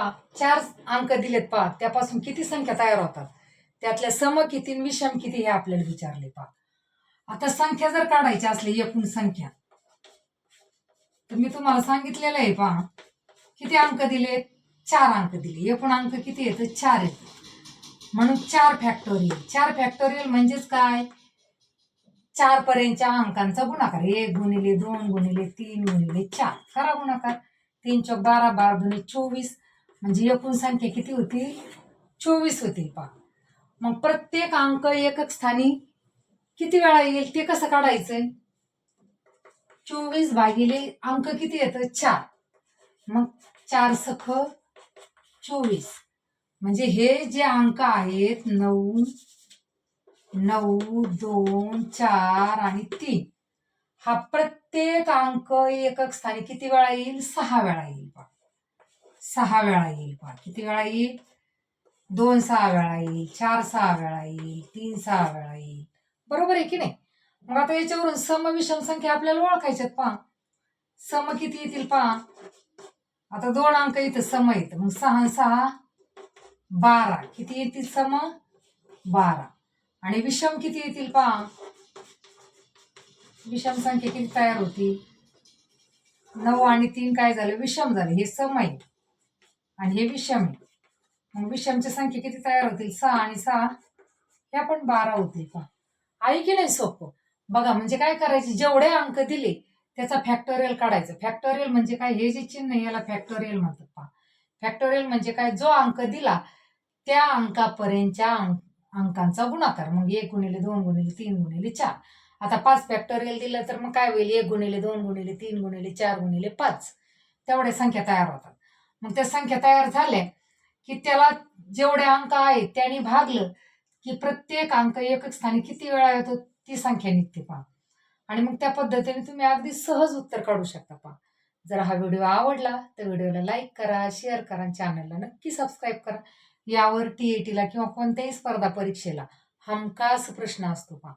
पहा 4 अंक दिलेत पहा, त्यापासून किती संख्या तयार होतात, त्यातल्या सम किती आणि विषम किती हे आपल्याला विचारले पहा. आता संख्या जर काढायची असली एकूण संख्या, तर मी तुम्हाला सांगितलेलं आहे पहा, किती अंक दिले, 4 अंक दिले. एकूण अंक किती येतं, 4 येतं. म्हणून 4 फॅक्टोरियल. 4 फॅक्टोरियल म्हणजेच काय, 4 पर्यंतच्या अंकांचा गुणाकार. 1 गुणिले 2 गुणिले 3 गुणिले 4 करा गुणाकार. 3 चौक 12, 12 दुणे 24, म्हणजे एकूण संख्या किती होती, 24 होती पहा. मग प्रत्येक अंक एकक स्थानी किती वेळा येईल ते कसं काढायचंय, 24 भागिले अंक किती येतं, 4. मग 4 सख 24, म्हणजे हे जे अंक आहेत 9, 9, 2, 4 आणि 3, हा प्रत्येक अंक एकक स्थानी किती वेळा येईल, 6 वेळा येईल पहा. 6 वेळा येईल पहा. किती वेळा येईल, 2 6 वेळा येईल, 4 6 वेळा येईल, 3 6 वेळा येईल. बरोबर आहे की नाही. मग आता याच्यावरून सम विषम संख्या आपल्याला ओळखायच्यात पहा. सम किती येतील पहा. आता 2 अंक इथं सम येतं, मग 6 6 12 किती येतील सम, 12. आणि विषम किती येतील पहा. विषम संख्या किती तयार होती, 9 आणि 3 काय झालं, विषम झाले. हे सम आहे आणि हे विषम आहे. मग विषमच्या संख्या किती तयार होतील, 6 आणि 6 ह्या पण 12 होतील पहा. आहे की नाही सोपं. बघा म्हणजे काय करायचे, जेवढे अंक दिले त्याचा फॅक्टोरियल काढायचं. फॅक्टोरियल म्हणजे काय, हे जे चिन्ह आहे याला फॅक्टोरियल म्हणतात पहा. फॅक्टोरियल म्हणजे काय, जो अंक दिला त्या अंकापर्यंतच्या अंकांचा गुणाकार. मग 1 गुणिले 2 गुणिले 3 गुणिले 4. आता 5 फॅक्टोरियल दिलं तर मग काय होईल, 1 गुणिले 2 गुणिले 3 गुणिले 4 गुणिले 5, तेवढ्या संख्या तयार होतात. मग त्या संख्या तयार झाल्या की त्याला जेवढे अंक आहेत त्यांनी भागलं की प्रत्येक अंक एकक स्थानी किती वेळा येतो ती संख्या निघते पहा. आणि मग त्या पद्धतीने तुम्ही अगदी सहज उत्तर काढू शकता पहा. जर हा व्हिडिओ आवडला तर व्हिडिओला लाईक करा, शेअर करा, चॅनलला नक्की सबस्क्राईब करा. यावर TET ला किंवा कोणत्याही स्पर्धा परीक्षेला हमखास प्रश्न असतो पहा.